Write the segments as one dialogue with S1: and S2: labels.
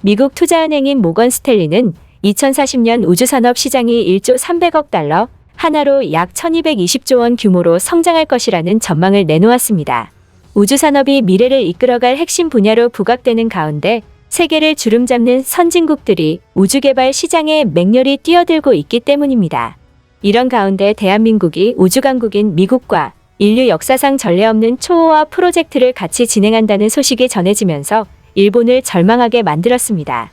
S1: 미국 투자은행인 모건 스탠리는 2040년 우주산업 시장이 1조 300억 달러, 하나로 약 1220조 원 규모로 성장할 것이라는 전망을 내놓았습니다. 우주산업이 미래를 이끌어갈 핵심 분야로 부각되는 가운데 세계를 주름잡는 선진국들이 우주개발 시장에 맹렬히 뛰어들고 있기 때문입니다. 이런 가운데 대한민국이 우주강국인 미국과 인류 역사상 전례 없는 초호화 프로젝트를 같이 진행한다는 소식이 전해지면서 일본을 절망하게 만들었습니다.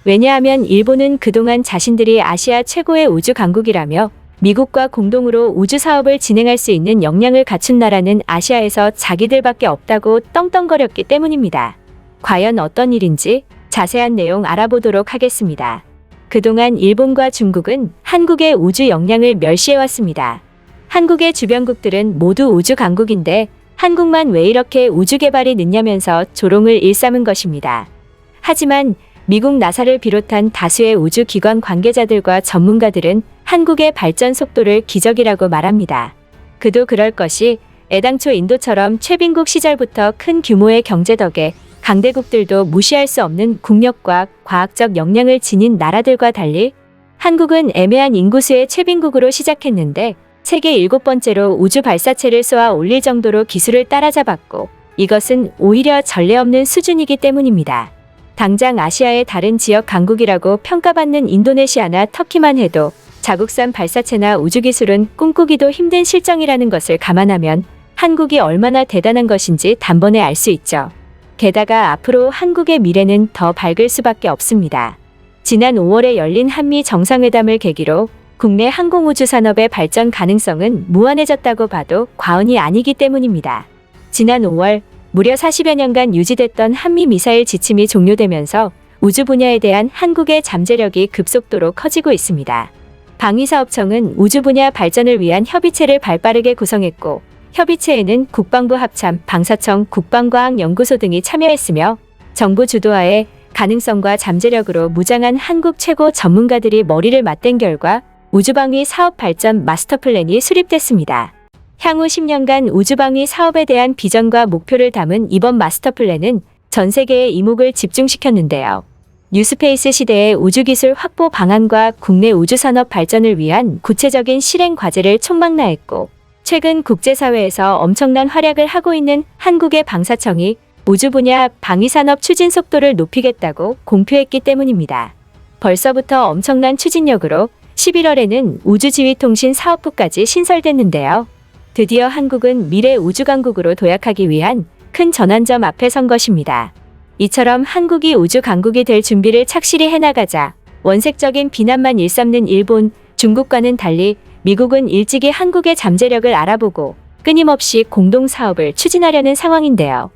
S1: 왜냐하면 일본은 그동안 자신들이 아시아 최고의 우주강국이라며 미국과 공동으로 우주 사업을 진행할 수 있는 역량을 갖춘 나라는 아시아에서 자기들밖에 없다고 떵떵거렸기 때문입니다. 과연 어떤 일인지 자세한 내용 알아보도록 하겠습니다. 그동안 일본과 중국은 한국의 우주 역량을 멸시해왔습니다. 한국의 주변국들은 모두 우주 강국인데 한국만 왜 이렇게 우주 개발이 늦냐면서 조롱을 일삼은 것입니다. 하지만 미국 나사를 비롯한 다수의 우주기관 관계자들과 전문가들은 한국의 발전 속도를 기적이라고 말합니다. 그도 그럴 것이 애당초 인도처럼 최빈국 시절부터 큰 규모의 경제 덕에 강대국들도 무시할 수 없는 국력과 과학적 역량을 지닌 나라들과 달리 한국은 애매한 인구수의 최빈국으로 시작했는데 세계 7번째로 우주 발사체를 쏘아 올릴 정도로 기술을 따라잡았고 이것은 오히려 전례 없는 수준이기 때문입니다. 당장 아시아의 다른 지역 강국이라고 평가받는 인도네시아나 터키만 해도 자국산 발사체나 우주기술은 꿈꾸기도 힘든 실정이라는 것을 감안하면 한국이 얼마나 대단한 것인지 단번에 알 수 있죠. 게다가 앞으로 한국의 미래는 더 밝을 수밖에 없습니다. 지난 5월에 열린 한미 정상회담을 계기로 국내 항공우주 산업의 발전 가능성은 무한해졌다고 봐도 과언이 아니기 때문입니다. 지난 5월 무려 40여 년간 유지됐던 한미 미사일 지침이 종료되면서 우주 분야에 대한 한국의 잠재력이 급속도로 커지고 있습니다. 방위사업청은 우주 분야 발전을 위한 협의체를 발빠르게 구성했고 협의체에는 국방부 합참, 방사청, 국방과학연구소 등이 참여했으며 정부 주도하에 가능성과 잠재력으로 무장한 한국 최고 전문가들이 머리를 맞댄 결과 우주방위 사업 발전 마스터 플랜이 수립됐습니다. 향후 10년간 우주방위 사업에 대한 비전과 목표를 담은 이번 마스터 플랜은 전 세계의 이목을 집중시켰는데요. 뉴스페이스 시대의 우주기술 확보 방안과 국내 우주산업 발전을 위한 구체적인 실행 과제를 촉망라했고 최근 국제사회에서 엄청난 활약을 하고 있는 한국의 방사청이 우주 분야 방위산업 추진 속도를 높이겠다고 공표했기 때문입니다. 벌써부터 엄청난 추진력으로 11월에는 우주지휘통신 사업부까지 신설됐는데요. 드디어 한국은 미래 우주강국으로 도약하기 위한 큰 전환점 앞에 선 것입니다. 이처럼 한국이 우주강국이 될 준비를 착실히 해나가자 원색적인 비난만 일삼는 일본, 중국과는 달리 미국은 일찍이 한국의 잠재력을 알아보고 끊임없이 공동사업을 추진하려는 상황인데요.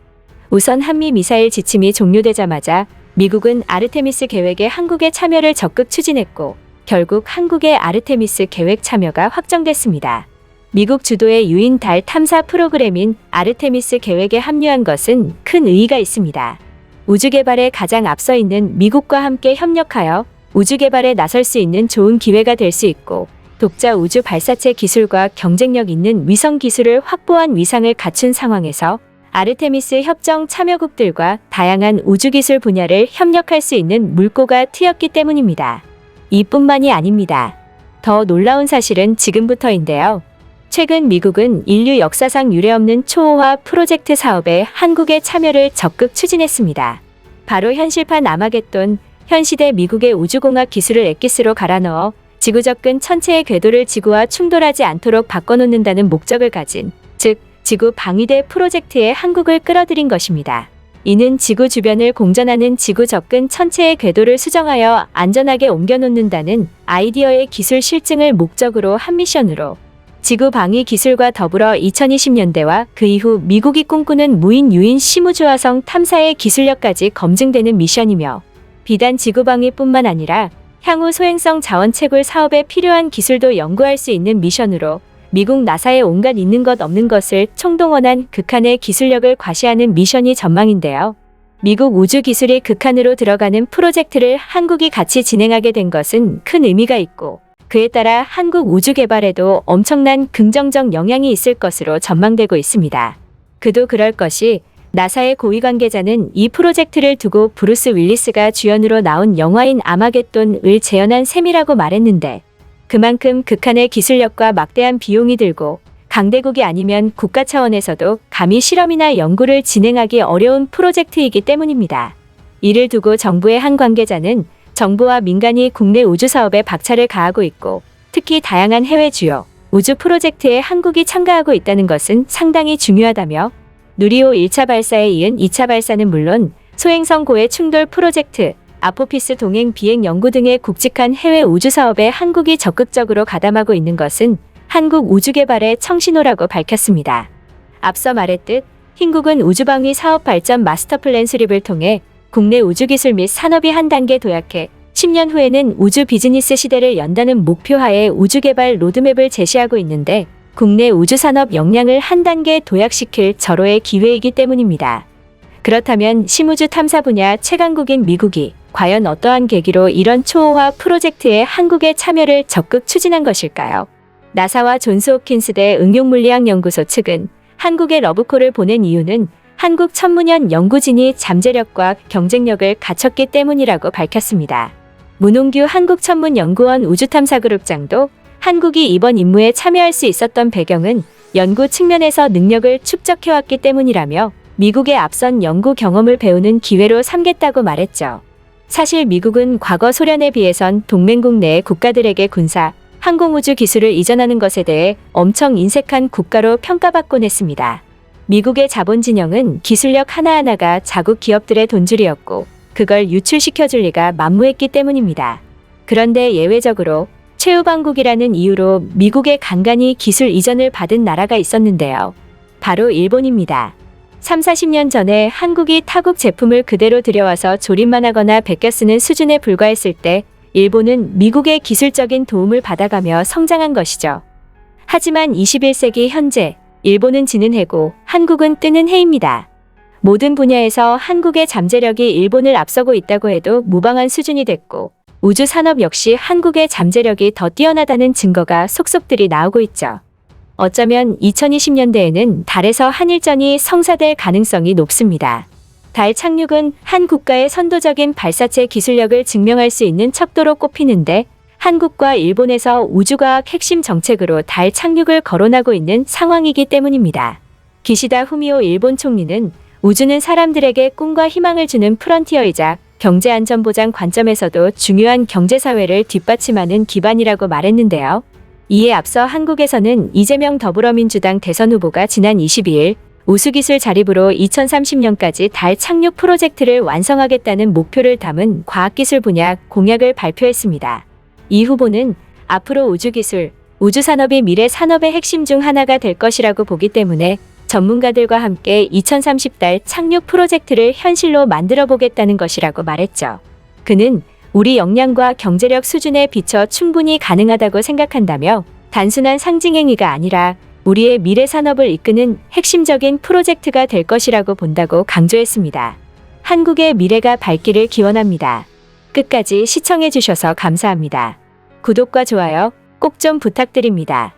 S1: 우선 한미 미사일 지침이 종료되자마자 미국은 아르테미스 계획에 한국의 참여를 적극 추진했고 결국 한국의 아르테미스 계획 참여가 확정됐습니다. 미국 주도의 유인 달 탐사 프로그램인 아르테미스 계획에 합류한 것은 큰 의의가 있습니다. 우주 개발에 가장 앞서 있는 미국과 함께 협력하여 우주 개발에 나설 수 있는 좋은 기회가 될 수 있고 독자 우주 발사체 기술과 경쟁력 있는 위성 기술을 확보한 위상을 갖춘 상황에서 아르테미스 협정 참여국들과 다양한 우주기술 분야를 협력할 수 있는 물꼬가 트였기 때문입니다. 이뿐만이 아닙니다. 더 놀라운 사실은 지금부터인데요. 최근 미국은 인류 역사상 유례없는 초호화 프로젝트 사업에 한국의 참여를 적극 추진했습니다. 바로 현실판 아마겟돈, 현시대 미국의 우주공학 기술을 엑기스로 갈아넣어 지구 접근 천체의 궤도를 지구와 충돌하지 않도록 바꿔놓는다는 목적을 가진, 즉 지구 방위대 프로젝트에 한국을 끌어들인 것입니다. 이는 지구 주변을 공전하는 지구 접근 천체의 궤도를 수정하여 안전하게 옮겨놓는다는 아이디어의 기술 실증을 목적으로 한 미션으로 지구 방위 기술과 더불어 2020년대와 그 이후 미국이 꿈꾸는 무인 유인 심우주화성 탐사의 기술력까지 검증되는 미션이며 비단 지구 방위뿐만 아니라 향후 소행성 자원 채굴 사업에 필요한 기술도 연구할 수 있는 미션으로 미국 나사의 온갖 있는 것 없는 것을 총동원한 극한의 기술력을 과시하는 미션이 전망인데요. 미국 우주 기술이 극한으로 들어가는 프로젝트를 한국이 같이 진행하게 된 것은 큰 의미가 있고 그에 따라 한국 우주 개발에도 엄청난 긍정적 영향이 있을 것으로 전망되고 있습니다. 그도 그럴 것이 나사의 고위 관계자는 이 프로젝트를 두고 브루스 윌리스가 주연으로 나온 영화인 아마겟돈을 재현한 셈이라고 말했는데, 그만큼 극한의 기술력과 막대한 비용이 들고 강대국이 아니면 국가 차원에서도 감히 실험이나 연구를 진행하기 어려운 프로젝트이기 때문입니다. 이를 두고 정부의 한 관계자는 정부와 민간이 국내 우주 사업에 박차를 가하고 있고, 특히 다양한 해외 주요 우주 프로젝트에 한국이 참가하고 있다는 것은 상당히 중요하다며, 누리호 1차 발사에 이은 2차 발사는 물론 소행성 고해 충돌 프로젝트, 아포피스 동행 비행 연구 등의 굵직한 해외 우주 사업에 한국이 적극적으로 가담하고 있는 것은 한국 우주개발의 청신호라고 밝혔습니다. 앞서 말했듯 흰국은 우주방위 사업 발전 마스터 플랜 수립을 통해 국내 우주기술 및 산업이 한 단계 도약해 10년 후에는 우주 비즈니스 시대를 연다는 목표하에 우주개발 로드맵을 제시하고 있는데, 국내 우주산업 역량을 한 단계 도약시킬 절호의 기회이기 때문입니다. 그렇다면 심우주 탐사 분야 최강국인 미국이 과연 어떠한 계기로 이런 초호화 프로젝트에 한국의 참여를 적극 추진한 것일까요? 나사와 존스 홉킨스대 응용물리학연구소 측은 한국에 러브콜을 보낸 이유는 한국 천문현 연구진이 잠재력과 경쟁력을 갖췄기 때문이라고 밝혔습니다. 문홍규 한국천문연구원 우주탐사그룹장도 한국이 이번 임무에 참여할 수 있었던 배경은 연구 측면에서 능력을 축적해왔기 때문이라며 미국의 앞선 연구 경험을 배우는 기회로 삼겠다고 말했죠. 사실 미국은 과거 소련에 비해선 동맹국 내의 국가들에게 군사, 항공우주 기술을 이전하는 것에 대해 엄청 인색한 국가로 평가받곤 했습니다. 미국의 자본 진영은 기술력 하나하나가 자국 기업들의 돈줄이었고, 그걸 유출시켜줄 리가 만무했기 때문입니다. 그런데 예외적으로 최후방국이라는 이유로 미국의 간간히 기술 이전을 받은 나라가 있었는데요. 바로 일본입니다. 30-40년 전에 한국이 타국 제품을 그대로 들여와서 조립만 하거나 베껴 쓰는 수준에 불과했을 때 일본은 미국의 기술적인 도움을 받아가며 성장한 것이죠. 하지만 21세기 현재 일본은 지는 해고, 한국은 뜨는 해입니다. 모든 분야에서 한국의 잠재력이 일본을 앞서고 있다고 해도 무방한 수준이 됐고, 우주 산업 역시 한국의 잠재력이 더 뛰어나다는 증거가 속속들이 나오고 있죠. 어쩌면 2020년대에는 달에서 한일전이 성사될 가능성이 높습니다. 달 착륙은 한 국가의 선도적인 발사체 기술력을 증명할 수 있는 척도로 꼽히는데, 한국과 일본에서 우주과학 핵심 정책으로 달 착륙을 거론하고 있는 상황이기 때문입니다. 기시다 후미오 일본 총리는 우주는 사람들에게 꿈과 희망을 주는 프런티어이자 경제안전보장 관점에서도 중요한 경제사회를 뒷받침하는 기반이라고 말했는데요. 이에 앞서 한국에서는 이재명 더불어민주당 대선 후보가 지난 22일 우수기술 자립으로 2030년까지 달 착륙 프로젝트를 완성하겠다는 목표를 담은 과학기술 분야 공약을 발표했습니다. 이 후보는 앞으로 우주기술, 우주산업이 미래 산업의 핵심 중 하나가 될 것이라고 보기 때문에 전문가들과 함께 2030달 착륙 프로젝트를 현실로 만들어 보겠다는 것이라고 말했죠. 그는 우리 역량과 경제력 수준에 비춰 충분히 가능하다고 생각한다며, 단순한 상징행위가 아니라 우리의 미래 산업을 이끄는 핵심적인 프로젝트가 될 것이라고 본다고 강조했습니다. 한국의 미래가 밝기를 기원합니다. 끝까지 시청해 주셔서 감사합니다. 구독과 좋아요 꼭 좀 부탁드립니다.